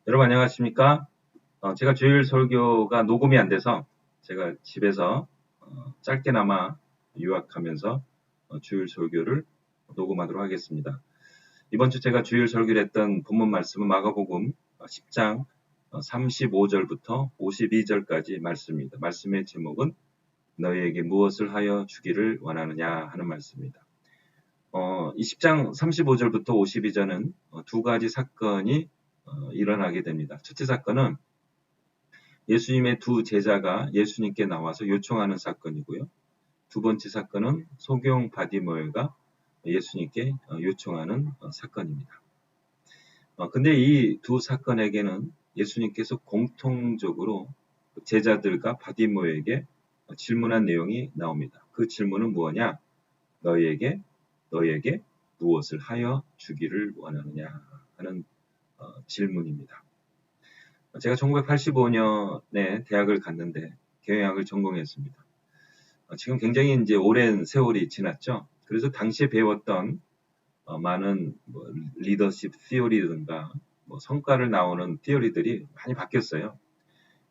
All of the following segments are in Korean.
여러분 안녕하십니까? 제가 주일 설교가 녹음이 안 돼서 제가 집에서 짧게나마 요약하면서 주일 설교를 녹음하도록 하겠습니다. 이번 주 제가 주일 설교를 했던 본문 말씀은 마가복음 10장 35절부터 52절까지 말씀입니다. 말씀의 제목은 너희에게 무엇을 하여 주기를 원하느냐 하는 말씀입니다. 이 10장 35절부터 52절은 두 가지 사건이 일어나게 됩니다. 첫째 사건은 예수님의 두 제자가 예수님께 나와서 요청하는 사건이고요. 두 번째 사건은 소경 바디모엘가 예수님께 요청하는 사건입니다. 근데 이 두 사건에게는 예수님께서 공통적으로 제자들과 바디모에게 질문한 내용이 나옵니다. 그 질문은 무엇이냐? 너희에게 무엇을 하여 주기를 원하느냐 하는 질문입니다. 제가 1985년에 대학을 갔는데 경영학을 전공했습니다. 지금 굉장히 이제 오랜 세월이 지났죠. 그래서 당시에 배웠던 많은 리더십 티어리든가 성과를 나오는 티어리들이 많이 바뀌었어요.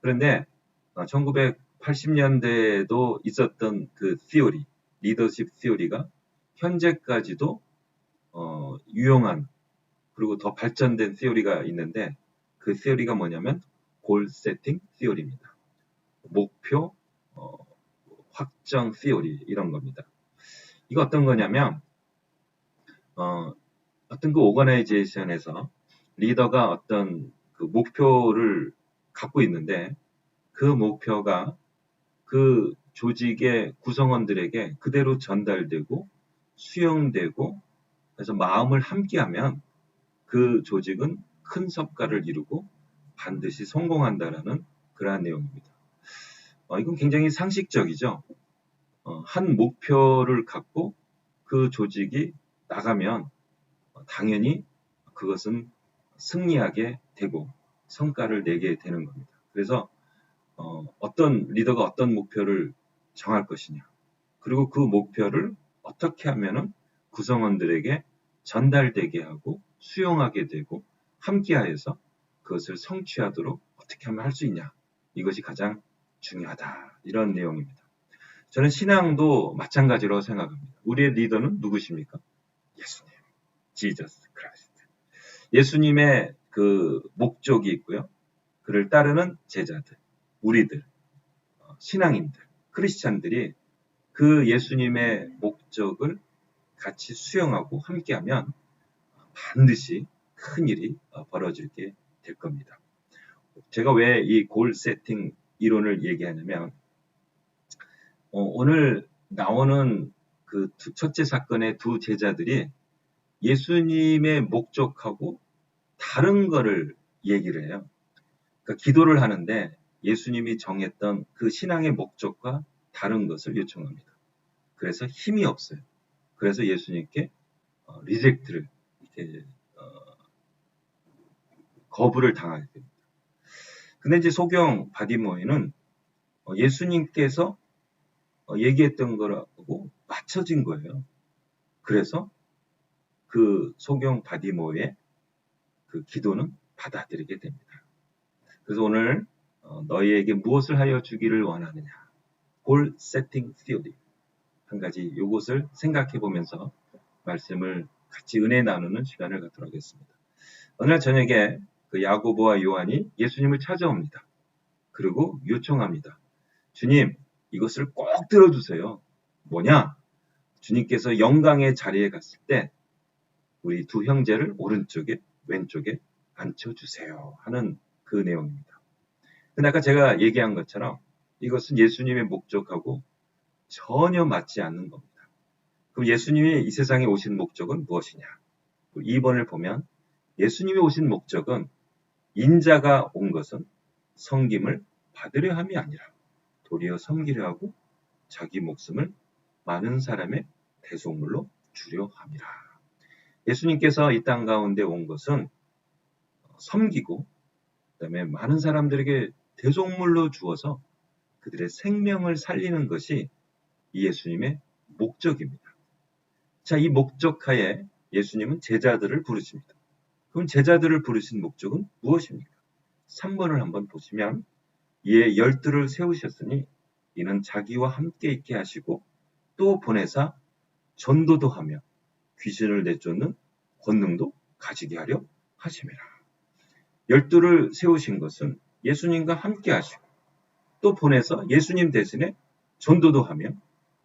그런데 1980년대에도 있었던 그 티어리, 리더십 티어리가 현재까지도 유용한 그리고 더 발전된 티어리가 있는데 그 티어리가 뭐냐면 골 세팅 티어리입니다. 목표 확정 티어리 이런 겁니다. 이거 어떤 거냐면 어떤 그 오거나이제이션에서 리더가 어떤 그 목표를 갖고 있는데 그 목표가 그 조직의 구성원들에게 그대로 전달되고 수용되고 그래서 마음을 함께하면 그 조직은 큰 성과를 이루고 반드시 성공한다라는 그러한 내용입니다. 이건 굉장히 상식적이죠. 한 목표를 갖고 그 조직이 나가면 당연히 그것은 승리하게 되고 성과를 내게 되는 겁니다. 그래서 어떤 리더가 어떤 목표를 정할 것이냐 그리고 그 목표를 어떻게 하면은 구성원들에게 전달되게 하고 수용하게 되고 함께하여서 그것을 성취하도록 어떻게 하면 할 수 있냐 이것이 가장 중요하다 이런 내용입니다. 저는 신앙도 마찬가지로 생각합니다. 우리의 리더는 누구십니까? 예수님, 지저스 크라이스트. 예수님의 그 목적이 있고요. 그를 따르는 제자들, 우리들, 신앙인들, 크리스찬들이 그 예수님의 목적을 같이 수용하고 함께하면 반드시 큰 일이 벌어지게 될 겁니다. 제가 왜 이 골 세팅 이론을 얘기하냐면 오늘 나오는 그 첫째 사건의 두 제자들이 예수님의 목적하고 다른 거를 얘기를 해요. 그러니까 기도를 하는데 예수님이 정했던 그 신앙의 목적과 다른 것을 요청합니다. 그래서 힘이 없어요. 그래서 예수님께 리젝트를 이렇게 거부를 당하게 됩니다. 근데 이제 소경 바디모이는 예수님께서 얘기했던 거라고 맞춰진 거예요. 그래서 그 소경 바디모의 그 기도는 받아들이게 됩니다. 그래서 오늘 너희에게 무엇을 하여 주기를 원하느냐 골 세팅 티어리 한 가지 이것을 생각해 보면서 말씀을 같이 은혜 나누는 시간을 갖도록 하겠습니다. 어느 날 저녁에 그 야고보와 요한이 예수님을 찾아옵니다. 그리고 요청합니다. 주님, 이것을 꼭 들어주세요. 뭐냐? 주님께서 영광의 자리에 갔을 때 우리 두 형제를 오른쪽에 왼쪽에 앉혀주세요 하는 그 내용입니다. 근데 아까 제가 얘기한 것처럼 이것은 예수님의 목적하고 전혀 맞지 않는 겁니다. 그럼 예수님이 이 세상에 오신 목적은 무엇이냐? 2번을 보면 예수님이 오신 목적은 인자가 온 것은 섬김을 받으려 함이 아니라 도리어 섬기려 하고 자기 목숨을 많은 사람의 대속물로 주려 함이라. 예수님께서 이 땅 가운데 온 것은 섬기고 그다음에 많은 사람들에게 대속물로 주어서 그들의 생명을 살리는 것이 이 예수님의 목적입니다. 자, 이 목적하에 예수님은 제자들을 부르십니다. 그럼 제자들을 부르신 목적은 무엇입니까? 3번을 한번 보시면 이에 12를 세우셨으니 이는 자기와 함께 있게 하시고 또 보내사 전도도 하며 귀신을 내쫓는 권능도 가지게 하려 하심이라. 12를 세우신 것은 예수님과 함께 하시고 또 보내서 예수님 대신에 전도도 하며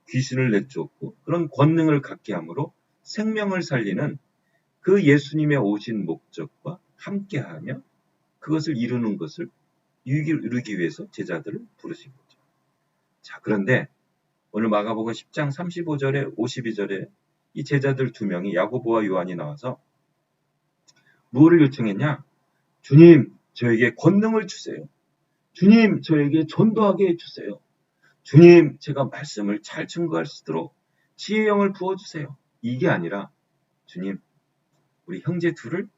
귀신을 내쫓고 그런 권능을 갖게 함으로 생명을 살리는 그 예수님의 오신 목적과 함께하며 그것을 이루는 것을 이루기 위해서 제자들을 부르신 거죠. 자, 그런데 오늘 마가복음 10장 35절에 52절에 이 제자들 2명이 야고보와 요한이 나와서 무엇을 요청했냐? 주님, 저에게 권능을 주세요. 주님, 저에게 전도하게 해주세요. 주님, 제가 말씀을 잘 증거할 수 있도록 지혜의 영을 부어주세요. 이게 아니라 주님, 우리 형제 둘을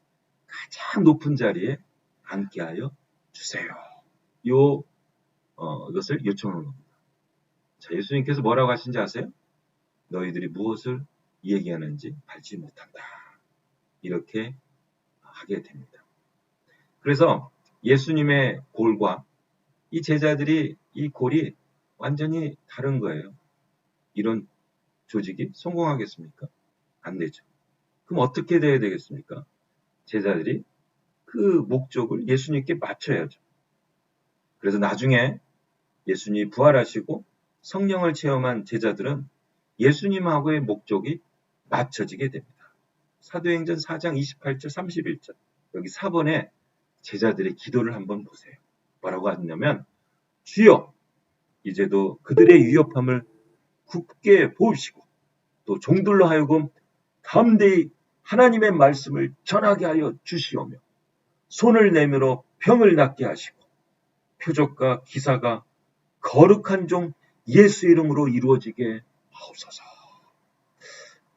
가장 높은 자리에 앉게 하여 주세요. 이것을 요청하는 겁니다. 자, 예수님께서 뭐라고 하신지 아세요? 너희들이 무엇을 얘기하는지 알지 못한다. 이렇게 하게 됩니다. 그래서 예수님의 골과 이 제자들이 이 골이 완전히 다른 거예요. 이런 조직이 성공하겠습니까? 안 되죠. 그럼 어떻게 돼야 되겠습니까? 제자들이 그 목적을 예수님께 맞춰야죠. 그래서 나중에 예수님이 부활하시고 성령을 체험한 제자들은 예수님하고의 목적이 맞춰지게 됩니다. 사도행전 4장 28절 31절 여기 4번에 제자들의 기도를 한번 보세요. 뭐라고 하냐면 주여 이제도 그들의 위협함을 굳게 보시고 또 종들로 하여금 담대히 하나님의 말씀을 전하게 하여 주시오며 손을 내밀어 병을 낫게 하시고 표적과 기사가 거룩한 종 예수 이름으로 이루어지게 하옵소서.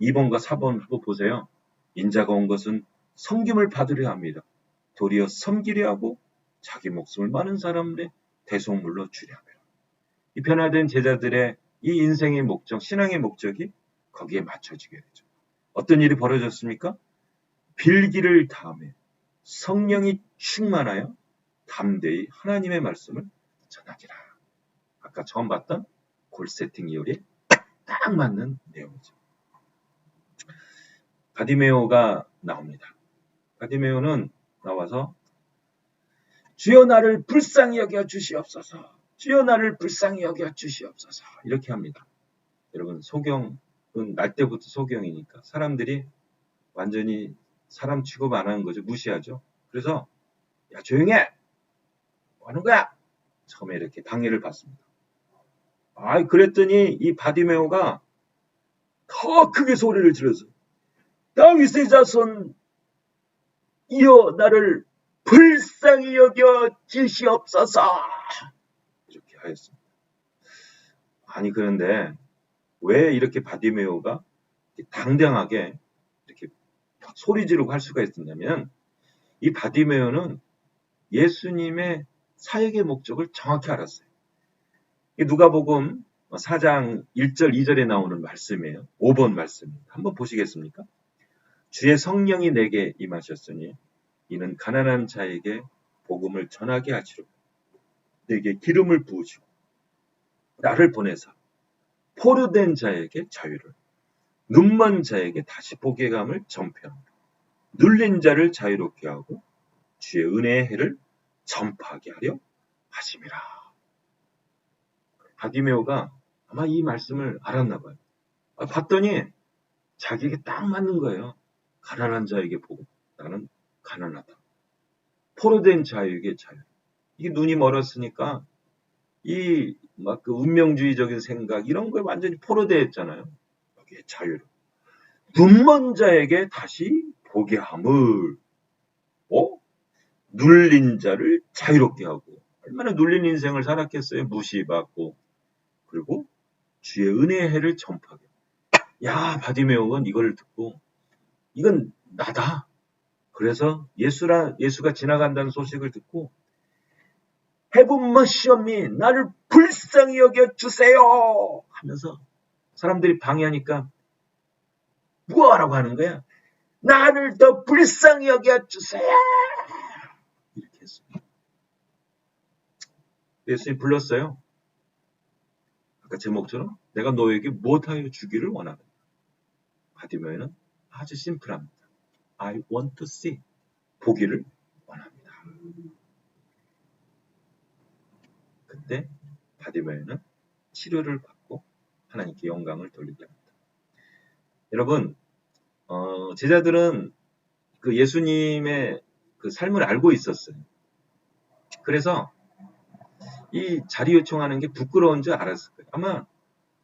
2번과 4번 한번 보세요. 인자가 온 것은 섬김을 받으려 합니다. 도리어 섬기려 하고 자기 목숨을 많은 사람들의 대속물로 주려 합니다. 이 변화된 제자들의 이 인생의 목적, 신앙의 목적이 거기에 맞춰지게 되죠. 어떤 일이 벌어졌습니까? 빌기를 다하며 성령이 충만하여 담대히 하나님의 말씀을 전하기라. 아까 처음 봤던 골 세팅 이율이 딱 맞는 내용이죠. 바디메오가 나옵니다. 바디메오는 나와서 주여 나를 불쌍히 여겨 주시옵소서. 주여 나를 불쌍히 여겨 주시옵소서. 이렇게 합니다. 여러분 소경은 날 때부터 소경이니까 사람들이 완전히 사람 취급 안 하는 거죠. 무시하죠. 그래서 야 조용해. 뭐 하는 거야? 처음에 이렇게 방해를 받습니다. 그랬더니 이 바디메오가 더 크게 소리를 질러서 다윗의 자손 이여 나를 불쌍히 여겨 주시옵소서. 이렇게 하였습니다. 그런데 왜 이렇게 바디메오가 당당하게 이렇게 소리 지르고 할 수가 있었냐면 이 바디메오는 예수님의 사역의 목적을 정확히 알았어요. 누가복음 4장 1절 2절에 나오는 말씀이에요. 5번 말씀입니다. 한번 보시겠습니까? 주의 성령이 내게 임하셨으니 이는 가난한 자에게 복음을 전하게 하시려 내게 기름을 부으시고 나를 보내사 포로된 자에게 자유를 눈먼 자에게 다시 보게 감을 전폐하며 눌린 자를 자유롭게 하고 주의 은혜의 해를 전파하게 하려 하심이라. 바디메오가 아마 이 말씀을 알았나 봐요. 봤더니 자기에게 딱 맞는 거예요. 가난한 자에게 보고 나는 가난하다. 포로된 자에게 자유. 이게 눈이 멀었으니까 이 막 그 운명주의적인 생각 이런 거에 완전히 포로되어 있잖아요. 여기에 자유를. 눈먼 자에게 다시 보게 함을 눌린 자를 자유롭게 하고 얼마나 눌린 인생을 살았겠어요. 무시받고 그리고 주의 은혜의 해를 전파하게. 야 바디메오는 이걸 듣고 이건 나다. 그래서 예수가 지나간다는 소식을 듣고 Have mercy on me. 나를 불쌍히 여겨주세요. 하면서 사람들이 방해하니까 뭐라고 하는 거야? 나를 더 불쌍히 여겨주세요. 이렇게 했습니다. 예수님 불렀어요. 아까 제목처럼 내가 너에게 무엇하여 주기를 원하느냐. 바디메오는 아주 심플합니다. I want to see. 보기를 원합니다. 그때 바디메오는 치료를 받고 하나님께 영광을 돌리게 합니다. 여러분, 제자들은 그 예수님의 그 삶을 알고 있었어요. 그래서 이 자리 요청하는 게 부끄러운 줄 알았을 거예요. 아마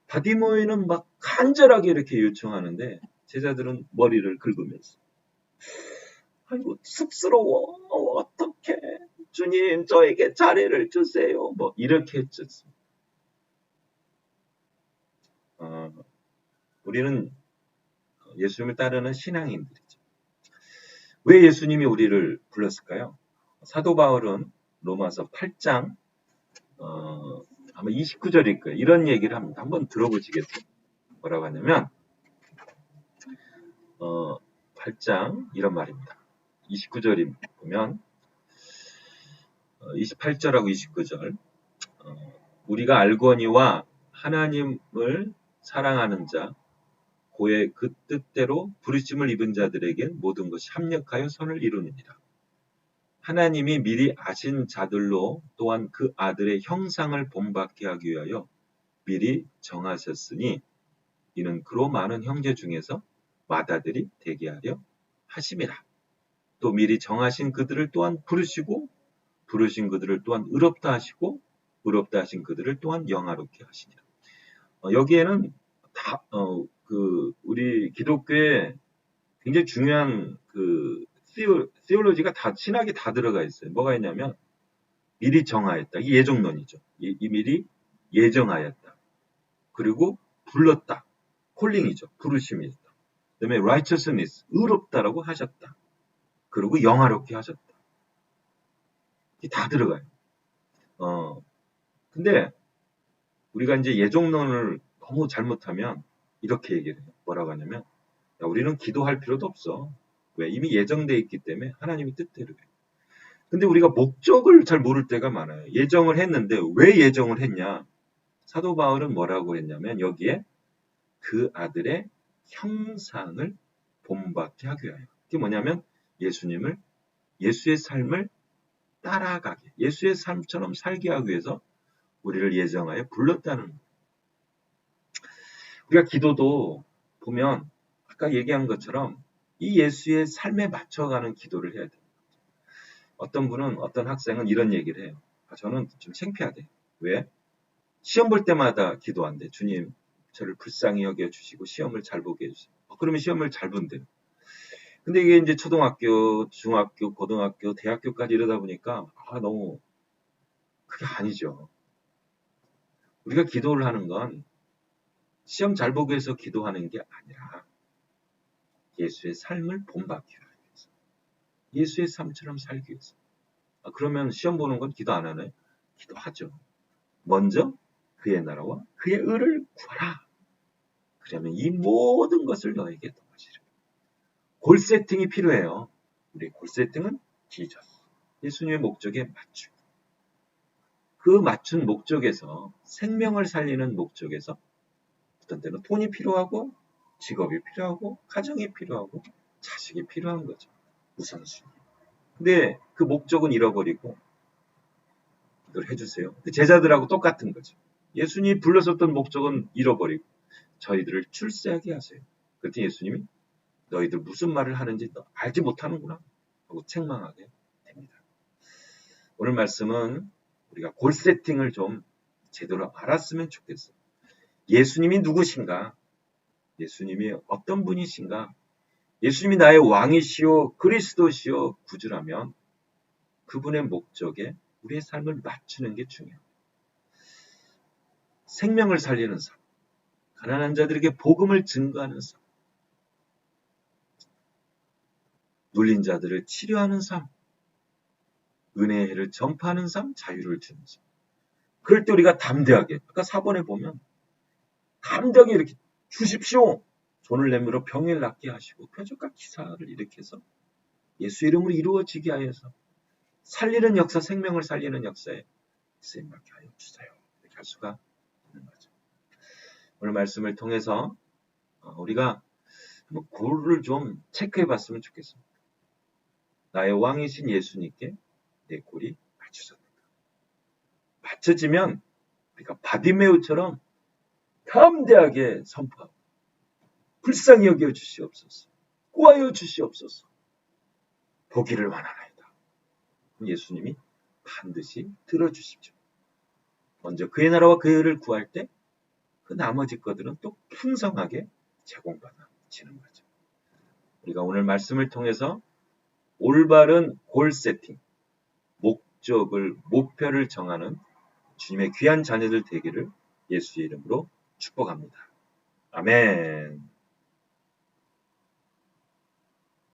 바디모이는 막 간절하게 이렇게 요청하는데 제자들은 머리를 긁으면서 아이고 쑥스러워. 어떡해. 주님 저에게 자리를 주세요. 뭐 이렇게 했죠. 우리는 예수님을 따르는 신앙인들이죠. 왜 예수님이 우리를 불렀을까요? 사도 바울은 로마서 8장 아마 29절일 거예요. 이런 얘기를 합니다. 한번 들어보시겠어요? 뭐라고 하냐면 8장 이런 말입니다. 29절이 보면 28절하고 29절 우리가 알거니와 하나님을 사랑하는 자 고의 그 뜻대로 부르심을 입은 자들에겐 모든 것이 합력하여 선을 이루느니라. 하나님이 미리 아신 자들로 또한 그 아들의 형상을 본받게 하기 위하여 미리 정하셨으니 이는 그로 많은 형제 중에서 맏아들이 되게 하려 하심이라. 또 미리 정하신 그들을 또한 부르시고 부르신 그들을 또한 의롭다 하시고 의롭다 하신 그들을 또한 영화롭게 하시니라. 여기에는 다 우리 기독교에 굉장히 중요한 그 시올로지가 다 신학이 다 들어가 있어요. 뭐가 있냐면 미리 정하였다. 이 예정론이죠. 이 미리 예정하였다. 그리고 불렀다. 콜링이죠. 부르심이죠. 그다음에 righteousness 의롭다라고 하셨다. 그리고 영화롭게 하셨다. 이게 다 들어가요. 근데 우리가 이제 예정론을 너무 잘못하면 이렇게 얘기를 해요. 뭐라고 하냐면 야, 우리는 기도할 필요도 없어. 왜? 이미 예정되어 있기 때문에 하나님이 뜻대로 해. 근데 우리가 목적을 잘 모를 때가 많아요. 예정을 했는데 왜 예정을 했냐? 사도 바울은 뭐라고 했냐면 여기에 그 아들의 형상을 본받게 하기 위하여. 그게 뭐냐면 예수님을 예수의 삶을 따라가게 예수의 삶처럼 살게 하기 위해서 우리를 예정하여 불렀다는 거예요. 우리가 기도도 보면 아까 얘기한 것처럼 이 예수의 삶에 맞춰가는 기도를 해야 돼요. 어떤 학생은 이런 얘기를 해요. 저는 좀 창피하대. 왜? 시험 볼 때마다 기도한대. 주님, 저를 불쌍히 여겨주시고 시험을 잘 보게 해주세요. 그러면 시험을 잘 본대요. 근데 이게 이제 초등학교, 중학교, 고등학교, 대학교까지 이러다 보니까 너무 그게 아니죠. 우리가 기도를 하는 건 시험 잘 보기 위해서 기도하는 게 아니라 예수의 삶을 본받기 위해서. 예수의 삶처럼 살기 위해서. 그러면 시험 보는 건 기도 안 하나요? 기도하죠. 먼저 그의 나라와 그의 의를 구하라. 그러면 이 모든 것을 너에게 더하시리라. 골 세팅이 필요해요. 우리 골 세팅은 지저스. 예수님의 목적에 맞추고 그 맞춘 목적에서 생명을 살리는 목적에서 어떤 때는 돈이 필요하고 직업이 필요하고 가정이 필요하고 자식이 필요한 거죠. 우선순위. 근데 그 목적은 잃어버리고 이걸 해주세요. 그 제자들하고 똑같은 거죠. 예수님이 불렀었던 목적은 잃어버리고 저희들을 출세하게 하세요. 그랬더니 예수님이 너희들 무슨 말을 하는지 너 알지 못하는구나 하고 책망하게 됩니다. 오늘 말씀은 우리가 골 세팅을 좀 제대로 알았으면 좋겠어요. 예수님이 누구신가? 예수님이 어떤 분이신가? 예수님이 나의 왕이시오 그리스도시오 구주라면 그분의 목적에 우리의 삶을 맞추는 게 중요해요. 생명을 살리는 삶, 가난한 자들에게 복음을 증거하는 삶, 눌린 자들을 치료하는 삶, 은혜의 해를 전파하는 삶, 자유를 주는 삶. 그럴 때 우리가 담대하게, 아까 4번에 보면 담대하게 이렇게 주십시오. 손을 내밀어 병을 낫게 하시고 표적과 기사를 일으켜서 예수 이름으로 이루어지게 하여서 살리는 역사, 생명을 살리는 역사에 쓰임받게 하여 주세요. 이렇게 할 수가 있는 거죠. 오늘 말씀을 통해서 우리가 한번 골을 좀 체크해 봤으면 좋겠습니다. 나의 왕이신 예수님께 내 골이 맞춰졌는가. 맞춰지면 우리가 바디메오처럼 담대하게 선포하고 불쌍히 여겨 주시옵소서. 구하여 주시옵소서. 보기를 원하나이다. 예수님이 반드시 들어주십시오. 먼저 그의 나라와 그의 의를 구할 때 그 나머지 것들은 또 풍성하게 제공받아지는 거죠. 우리가 오늘 말씀을 통해서 올바른 골 세팅, 목표를 정하는 주님의 귀한 자녀들 되기를 예수의 이름으로 축복합니다. 아멘.